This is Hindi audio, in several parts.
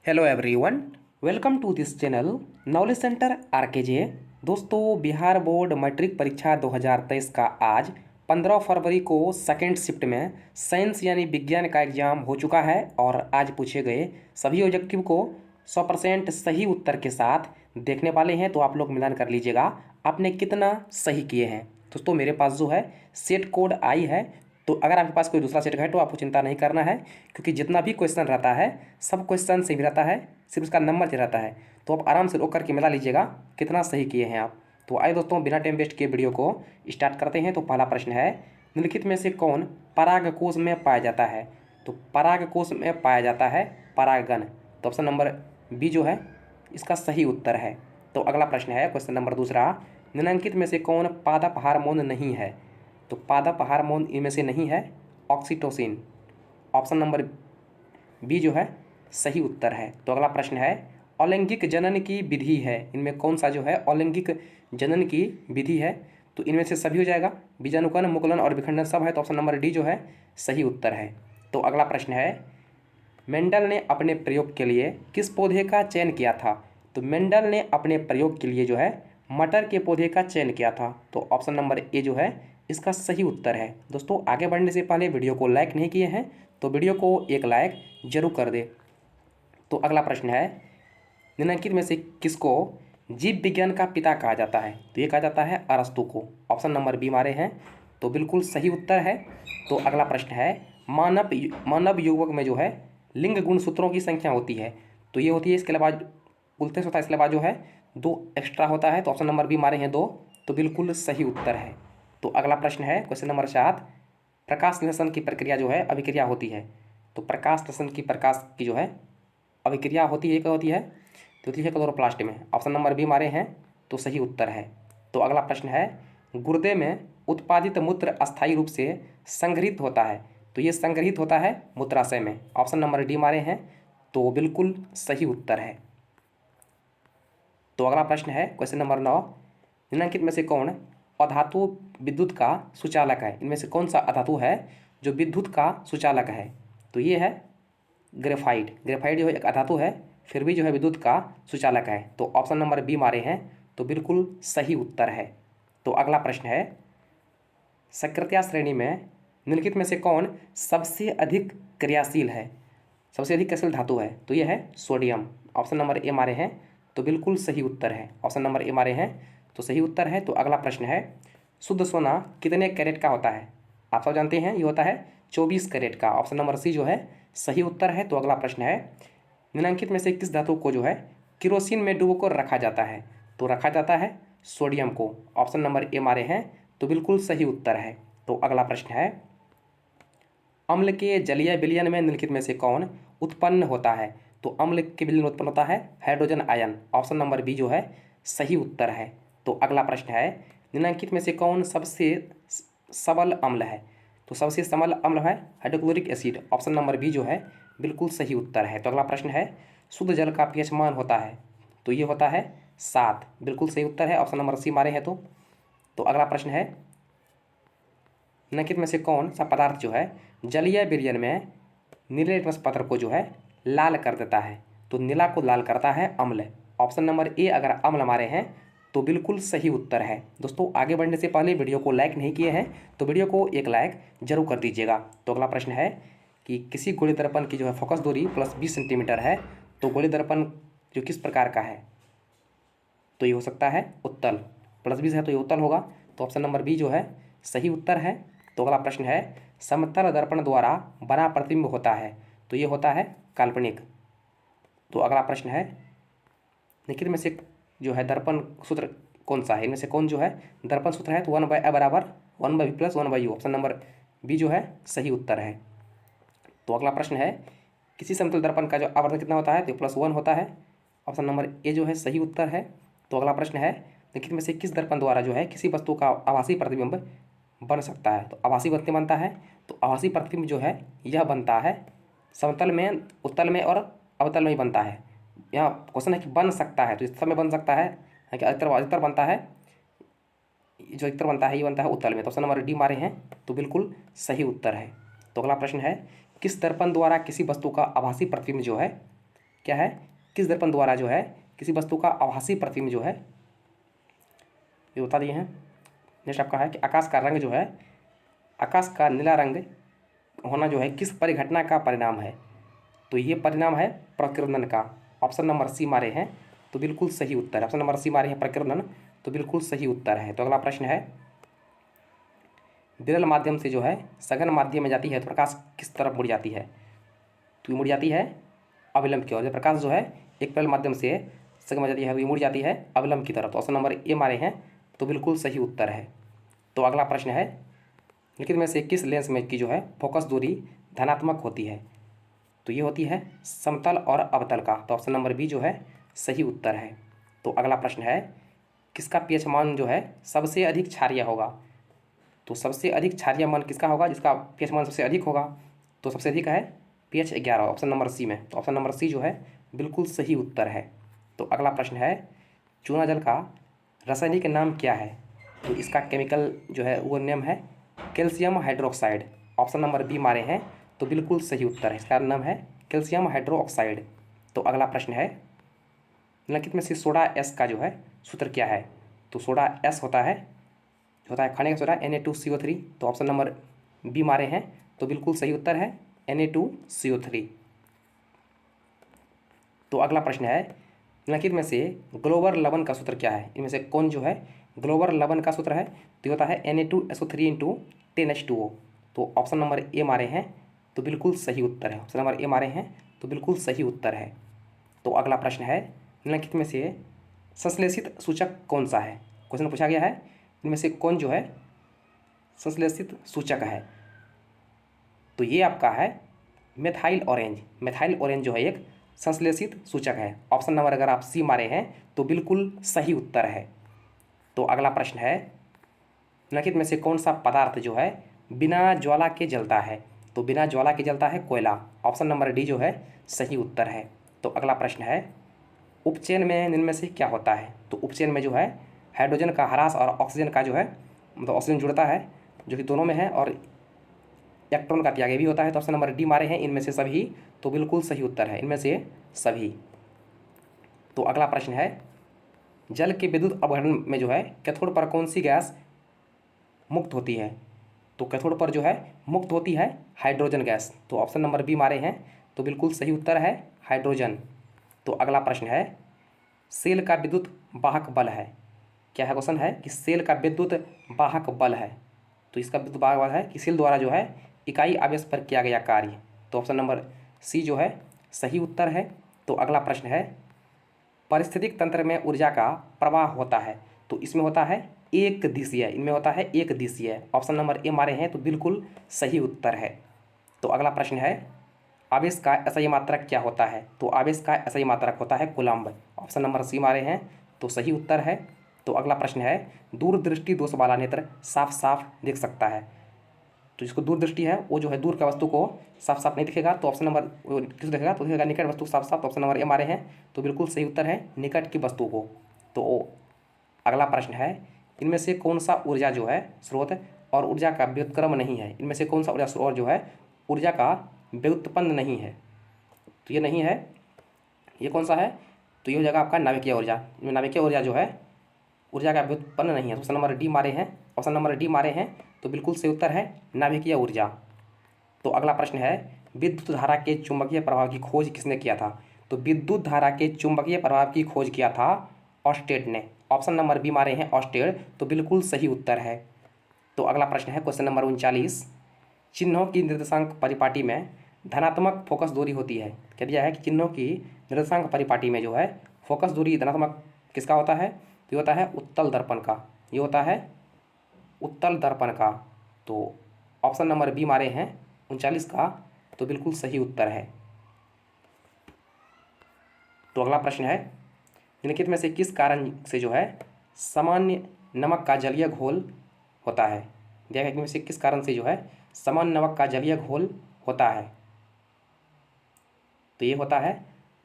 Hello everyone, welcome to this channel knowledge centre RKJ. दोस्तों, बिहार बोर्ड मैट्रिक परीक्षा 2023 का आज 15 फरवरी को सेकेंड शिफ्ट में साइंस यानी विज्ञान का एग्जाम हो चुका है और आज पूछे गए सभी ऑब्जेक्टिव को 100% सही उत्तर के साथ देखने वाले हैं। तो आप लोग मिलान कर लीजिएगा आपने कितना सही किए हैं। दोस्तों, मेरे पास जो है सेट कोड आई है, तो अगर आपके पास कोई दूसरा सेट है तो आपको चिंता नहीं करना है, क्योंकि जितना भी क्वेश्चन रहता है सब क्वेश्चन सही रहता है, सिर्फ उसका नंबर से रहता है। तो आप आराम से रोक करके मिला लीजिएगा कितना सही किए हैं आप। तो आइए दोस्तों, बिना टाइम वेस्ट किए वीडियो को स्टार्ट करते हैं। तो पहला प्रश्न है, निम्नलिखित में से कौन परागकोश में पाया जाता है? तो परागकोश में पाया जाता है परागण। तो ऑप्शन नंबर बी जो है इसका सही उत्तर है। तो अगला प्रश्न है, क्वेश्चन नंबर दूसरा, निम्नलिखित में से कौन पादप हार्मोन नहीं है? तो पादप हार्मोन इनमें से नहीं है ऑक्सीटोसिन। ऑप्शन नंबर बी जो है सही उत्तर है। तो अगला प्रश्न है, अलैंगिक जनन की विधि है, इनमें कौन सा जो है अलैंगिक जनन की विधि है? तो इनमें से सभी हो जाएगा, बीजाणुकरण, मुकुलन और विखंडन सब है। तो ऑप्शन नंबर डी जो है सही उत्तर है। तो अगला प्रश्न है, मेंडल ने अपने प्रयोग के लिए किस पौधे का चयन किया था? तो मेंडल ने अपने प्रयोग के लिए जो है मटर के पौधे का चयन किया था। तो ऑप्शन नंबर ए जो है इसका सही उत्तर है। दोस्तों, आगे बढ़ने से पहले वीडियो को लाइक नहीं किए हैं तो वीडियो को एक लाइक जरूर कर दे। तो अगला प्रश्न है, निम्नलिखित में से किसको जीव विज्ञान का पिता कहा जाता है? तो ये कहा जाता है अरस्तु को। ऑप्शन नंबर बी मारे हैं तो बिल्कुल सही उत्तर है। तो अगला प्रश्न है, मानव युवक में जो है लिंग गुण सूत्रों की संख्या होती है, तो ये होती है, इसके अलावा उल्टे होता है, इसके अलावा जो है दो एक्स्ट्रा होता है। तो ऑप्शन नंबर बी मारे हैं दो, तो बिल्कुल सही उत्तर है। तो अगला प्रश्न है, क्वेश्चन नंबर 7, प्रकाश संश्लेषण की प्रक्रिया जो है अभिक्रिया होती है। तो प्रकाश संश्लेषण की प्रकाश की जो है अभिक्रिया होती है, क्या होती है? तो होती है क्लोरोप्लास्ट में। ऑप्शन नंबर बी मारे हैं तो सही उत्तर है। तो अगला प्रश्न है, गुर्दे में उत्पादित मूत्र अस्थायी रूप से संग्रहित होता है, तो ये संग्रहित होता है मूत्राशय में। ऑप्शन नंबर डी मारे हैं तो बिल्कुल सही उत्तर है। तो अगला प्रश्न है, क्वेश्चन नंबर 9, निम्नलिखित में से कौन अधातु विद्युत का सुचालक है? इनमें से कौन सा अधातु है जो विद्युत का सुचालक है? तो ये है ग्रेफाइट। ग्रेफाइट जो है एक अधातु है, फिर भी जो है विद्युत का सुचालक है। तो ऑप्शन नंबर बी मारे हैं तो बिल्कुल सही उत्तर है। तो अगला प्रश्न है, सक्रियता श्रेणी में निम्नलिखित में से कौन सबसे अधिक क्रियाशील है? सबसे अधिक क्रियाशील धातु है, तो ये है सोडियम। ऑप्शन नंबर ए मारे हैं तो बिल्कुल सही उत्तर है। ऑप्शन नंबर ए मारे हैं तो सही उत्तर है। तो अगला प्रश्न है, शुद्ध सोना कितने कैरेट का होता है? आप सब जानते हैं ये होता है 24 कैरेट का। ऑप्शन नंबर सी जो है सही उत्तर है। तो अगला प्रश्न है, निम्नलिखित में से किस धातु को जो है किरोसिन में डुबोकर रखा जाता है? तो रखा जाता है सोडियम को। ऑप्शन नंबर ए मारे हैं तो बिल्कुल सही उत्तर है। तो अगला प्रश्न है, अम्ल के जलीय विलयन में निम्नलिखित में से कौन उत्पन्न होता है? तो अम्ल के विलयन उत्पन्न होता है hydrogen ion. Option number B जो है सही उत्तर है। तो अगला प्रश्न है, निम्नलिखित में से कौन सबसे सबल अम्ल है? तो सबसे सबल अम्ल है hydrochloric acid. Option number B जो है बिल्कुल सही उत्तर है। तो अगला प्रश्न है, शुद्ध जल का पीएच मान होता है, तो ये होता है 7। बिल्कुल सही उत्तर है। ऑप्शन नंबर सी मारे हैं तो अगला प्रश्न है, निम्नलिखित में से कौन सा पदार्थ जो है जलीय विलयन में नीले लिटमस पत्र को जो है लाल कर देता है? तो नीला को लाल करता है अम्ल। ऑप्शन नंबर ए अगर अम्ल हमारे हैं तो बिल्कुल सही उत्तर है। दोस्तों, आगे बढ़ने से पहले वीडियो को लाइक नहीं किए हैं तो वीडियो को एक लाइक जरूर कर दीजिएगा। तो अगला प्रश्न है कि किसी गोली दर्पण की जो है फोकस दूरी प्लस 20 सेंटीमीटर है, तो गोली दर्पण जो किस प्रकार का है? तो ये हो सकता है उत्तल। प्लस 20 है तो ये उत्तल होगा। तो ऑप्शन नंबर बी जो है सही उत्तर है। तो अगला प्रश्न है, समतल दर्पण द्वारा बना प्रतिबिंब होता है, तो ये होता है काल्पनिक। तो अगला प्रश्न है, निम्नलिखित में से जो है दर्पण सूत्र कौन सा है? इनमें से कौन जो है दर्पण सूत्र है? तो 1/a बराबर 1/v plus 1/u। Option number B जो है सही उत्तर है। तो अगला प्रश्न है, किसी समतल दर्पण का जो आवर्धन कितना होता है? तो +1 होता है। ऑप्शन नंबर ए जो है सही उत्तर है। तो अगला प्रश्न है, निम्नलिखित में से किस दर्पण द्वारा जो है किसी वस्तु का आभासी प्रतिबिंब बन सकता है? तो आभासी प्रतिबिंब बनता है, तो आभासी प्रतिबिंब जो है यह बनता है समतल में, उत्तल में और अवतल में ही बनता है। यहाँ क्वेश्चन है कि बन सकता है, तो इस समय बन सकता है कि अधिकतर अधिकतर बनता है, जो अधिकतर बनता है ये बनता है उत्तल में। तो ऑप्शन नंबर डी मारे हैं तो बिल्कुल सही उत्तर है। तो अगला प्रश्न है, किस दर्पण द्वारा किसी वस्तु का आभासी प्रतिबिंब जो है क्या है, किस दर्पण द्वारा जो है किसी वस्तु का आभासी प्रतिबिंब जो है, ये बता दिए हैं। नेक्स्ट आपका है कि आकाश का रंग जो है, आकाश का नीला रंग होना जो है किस परिघटना का परिणाम है, तो ये परिणाम है प्रकीर्णन का। ऑप्शन नंबर सी मारे हैं तो बिल्कुल सही उत्तर है। ऑप्शन नंबर सी मारे हैं प्रकीर्णन, तो बिल्कुल सही उत्तर है। तो अगला प्रश्न है, विरल माध्यम से जो है सघन माध्यम में जाती है तो प्रकाश किस तरफ मुड़ जाती है, तो ये मुड़ जाती है अविलंब की ओर। जब प्रकाश जो है एक विरल माध्यम से सघन में जाती है तो ये मुड़ जाती है अविलंब की तरफ। तो ऑप्शन नंबर ए मारे हैं तो बिल्कुल सही उत्तर है। तो अगला प्रश्न है, निम्नलिखित में से किस लेंस में की जो है फोकस दूरी धनात्मक होती है, तो ये होती है समतल और अवतल का। तो ऑप्शन नंबर बी जो है सही उत्तर है। तो अगला प्रश्न है, किसका पीएच मान जो है सबसे अधिक क्षारीय होगा, तो सबसे अधिक क्षारीय मान किसका होगा, जिसका पीएच मान सबसे अधिक होगा, तो सबसे अधिक है पीएच 11 ऑप्शन नंबर सी में। तो ऑप्शन नंबर सी जो है बिल्कुल सही उत्तर है। तो अगला प्रश्न है, चूना जल का रासायनिक नाम क्या है, तो इसका केमिकल जो है वो नेम है calcium hydroxide. Option number B मारे हैं तो बिल्कुल सही उत्तर है, इसका नाम है कैल्शियम हाइड्रोक्साइड। तो अगला प्रश्न है, निम्नलिखित में से सोडा एस का जो है सूत्र क्या है, तो सोडा एस होता है खाने का सोडा Na2CO3। तो ऑप्शन नंबर बी मारे हैं तो बिल्कुल सही उत्तर है Na2CO3। तो अगला प्रश्न है, निम्नलिखित में से ग्लोबल लवण का सूत्र क्या है, इनमें से कौन जो है ग्लोबल लवण का सूत्र है, तो ये होता है Na2SO3 × 10H2O। तो ऑप्शन नंबर ए मारे हैं तो बिल्कुल सही उत्तर है। ऑप्शन नंबर ए मारे हैं तो बिल्कुल सही उत्तर है। तो अगला प्रश्न है, निम्नलिखित में से संश्लेषित सूचक कौन सा है, क्वेश्चन पूछा गया है इनमें से कौन जो है संश्लेषित सूचक है, तो ये आपका है मेथाइल ऑरेंज। मेथाइल ऑरेंज जो है एक संश्लेषित सूचक है। ऑप्शन नंबर अगर आप सी मारे हैं तो बिल्कुल सही उत्तर है। तो अगला प्रश्न है, निम्नलिखित में से कौन सा पदार्थ जो है बिना ज्वाला के जलता है, तो बिना ज्वाला के जलता है कोयला। ऑप्शन नंबर डी जो है सही उत्तर है। तो अगला प्रश्न है, उपचयन में निम्न में से क्या होता है, तो उपचयन में जो है हाइड्रोजन का ह्रास और ऑक्सीजन का जो है मतलब ऑक्सीजन जुड़ता है जो कि दोनों में है, और इलेक्ट्रॉन का त्याग भी होता है। तो ऑप्शन नंबर डी मारे हैं इनमें से सभी, तो बिल्कुल सही उत्तर है इनमें से सभी। तो अगला प्रश्न है, जल के विद्युत अपघटन में जो है कैथोड पर कौन सी गैस मुक्त होती है, तो कैथोड पर जो है मुक्त होती है हाइड्रोजन गैस। तो ऑप्शन नंबर बी मारे हैं तो बिल्कुल सही उत्तर है हाइड्रोजन। तो अगला प्रश्न है, सेल का विद्युत वाहक बल है, क्या है क्वेश्चन है कि सेल का विद्युत वाहक बल है, तो इसका विद्युत वाहक बल है कि सेल द्वारा जो है इकाई आवेश पर किया गया कार्य। तो ऑप्शन नंबर सी जो है सही उत्तर है। तो अगला प्रश्न है, पारिस्थितिक तंत्र में ऊर्जा का प्रवाह होता है, तो इसमें होता है एक दिशीय, इनमें होता है एक दिशीय। ऑप्शन नंबर ए मारे हैं तो बिल्कुल सही उत्तर है। तो अगला प्रश्न है, आवेश का एसआई मात्रक क्या होता है, तो आवेश का एसआई मात्रक होता है कूलम्ब। ऑप्शन नंबर सी मारे हैं तो सही उत्तर है। तो अगला प्रश्न है, दूरदृष्टि दोष वाला नेत्र साफ साफ देख सकता है, तो जिसको दूरदृष्टि है वो जो है दूर का वस्तु को साफ साफ नहीं दिखेगा। तो ऑप्शन नंबर किस देखेगा, तो दिखेगा निकट वस्तु साफ साफ। तो ऑप्शन नंबर ए मारे हैं तो बिल्कुल सही उत्तर है निकट की वस्तु को। तो अगला प्रश्न है, इनमें से कौन सा ऊर्जा जो है स्रोत और ऊर्जा का व्युत्क्रम नहीं है, इनमें से कौन सा ऊर्जा स्रोत जो है ऊर्जा का व्युत्पन्न नहीं है, तो ये नहीं है, ये कौन सा है, तो ये हो जाएगा आपका नाभिकीय ऊर्जा। इनमें नाभिकीय ऊर्जा जो है ऊर्जा का व्युत्पन्न नहीं है। तो ऑप्शन नंबर डी मारे हैं, ऑप्शन नंबर डी मारे हैं तो बिल्कुल सही उत्तर है नाभिकीय ऊर्जा। तो अगला प्रश्न है, विद्युत धारा के चुंबकीय प्रभाव की खोज किसने किया था, तो विद्युत धारा के चुंबकीय प्रभाव की खोज किया था ऑस्टेड ने। ऑप्शन नंबर बी मारे हैं ऑस्टेड, तो बिल्कुल सही उत्तर है। तो अगला प्रश्न है क्वेश्चन नंबर 39, चिन्हों की निर्देशांक परिपाटी में धनात्मक फोकस दूरी होती है। कह दिया है कि चिन्हों की निर्देशांक परिपाटी में जो है फोकस दूरी धनात्मक किसका होता है, तो ये होता है उत्तल दर्पण का, ये होता है उत्तल दर्पण का। तो ऑप्शन नंबर बी मारे हैं 39 का, तो बिल्कुल सही उत्तर है। तो अगला प्रश्न है, निम्नलिखित में से किस कारण से जो है सामान्य नमक का जलीय घोल होता है, दिया है कि इनमें से किस कारण से जो है सामान्य नमक का जलीय घोल होता है, तो ये होता है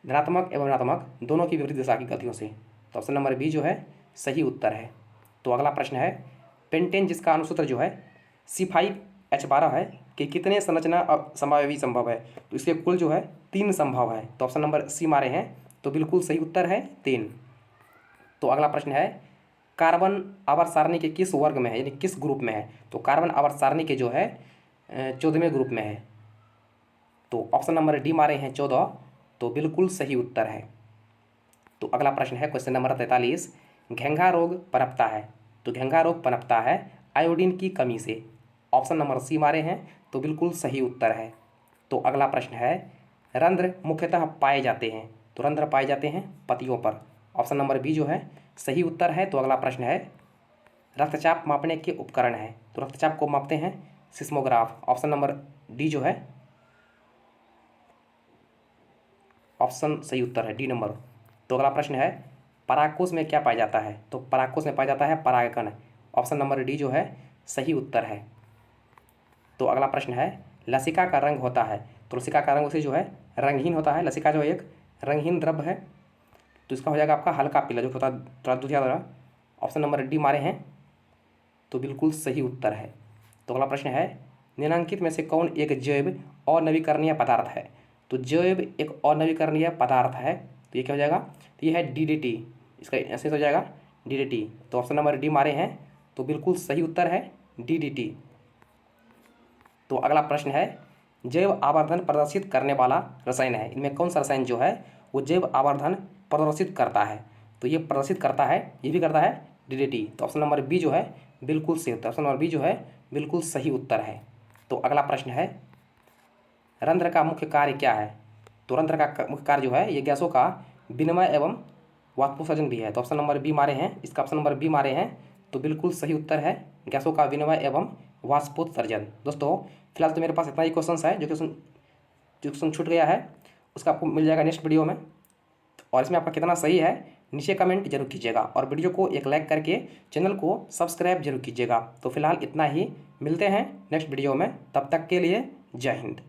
धनात्मक एवं ऋणात्मक दोनों की विपरीत दिशा की गतियों से। तो ऑप्शन नंबर बी जो है सही उत्तर है। तो अगला प्रश्न है, पेंटेन जिसका अनुसूत्र जो है C5 H12 है कि कितने संरचना समावयवी संभव है, तो इसके कुल जो है 3 संभव है, तो ऑप्शन नंबर सी मारे हैं, तो बिल्कुल सही उत्तर है 3। तो अगला प्रश्न है कार्बन आवर्त सारणी के किस वर्ग में है, यानी किस ग्रुप में है, तो कार्बन आवर्त सारणी के जो है 14वें ग्रुप में है, तो ऑप्शन नंबर डी मारे हैं 14, तो बिल्कुल सही उत्तर है। तो अगला प्रश्न है क्वेश्चन नंबर 43, घेंघा रोग पनपता है, तो घेंघा रोग पनपता है आयोडीन की कमी से, ऑप्शन नंबर सी मारे हैं, तो बिल्कुल सही उत्तर है। तो अगला प्रश्न है रंध्र मुख्यतः पाए जाते हैं, तो रंध्र पाए जाते हैं पत्तियों पर, ऑप्शन नंबर बी जो है सही उत्तर है। तो अगला प्रश्न है रक्तचाप मापने के उपकरण है, तो रक्तचाप को मापते हैं सिस्मोग्राफ, ऑप्शन नंबर डी जो है ऑप्शन सही उत्तर है, डी नंबर। तो अगला प्रश्न है परागकोश में क्या पाया जाता है, तो परागकोश में पाया जाता है परागकण, ऑप्शन नंबर डी जो है सही उत्तर है। तो अगला प्रश्न है लसिका का रंग होता है, तो लसिका का रंग उसे जो है रंगहीन होता है, लसिका जो एक रंगहीन द्रव्य है, तो इसका हो जाएगा आपका हल्का पीला जो होता है, थोड़ा दूधिया वाला, ऑप्शन नंबर डी मारे हैं, तो बिल्कुल सही उत्तर है। तो अगला प्रश्न है निम्नलिखित में से कौन एक जैव अनवीकरणीय पदार्थ है, तो जैव एक अनवीकरणीय पदार्थ है, तो ये क्या हो जाएगा, तो ये है DDT, इसका ऐसे हो जाएगा DDT, तो ऑप्शन नंबर डी मारे हैं, तो बिल्कुल सही उत्तर है DDT। तो अगला प्रश्न है जैव आवर्धन प्रदर्शित करने वाला रसायन है, इनमें कौन सा रसायन जो है वो जैव आवर्धन प्रदर्शित करता है, तो ये प्रदर्शित करता है, ये भी करता है DDT, तो ऑप्शन नंबर बी जो है बिल्कुल सही उत्तर, ऑप्शन नंबर बी जो है बिल्कुल सही उत्तर है। तो अगला प्रश्न है रंध्र का मुख्य कार्य क्या है, तो रंध्र का मुख्य कार्य जो है ये गैसों का विनिमय एवं वाष्पोत्सर्जन भी है, तो ऑप्शन नंबर बी मारे हैं, इसका ऑप्शन नंबर बी मारे हैं, तो बिल्कुल सही उत्तर है गैसों का विनिमय एवं वाष्पोत्सर्जन। दोस्तों फिलहाल तो मेरे पास इतना ही क्वेश्चन है, जो क्वेश्चन छूट गया है उसका आपको मिल जाएगा नेक्स्ट वीडियो में, और इसमें आपका कितना सही है नीचे कमेंट जरूर कीजिएगा, और वीडियो को एक लाइक करके चैनल को सब्सक्राइब जरूर कीजिएगा। तो फिलहाल इतना ही, मिलते हैं नेक्स्ट वीडियो में, तब तक के लिए जय हिंद।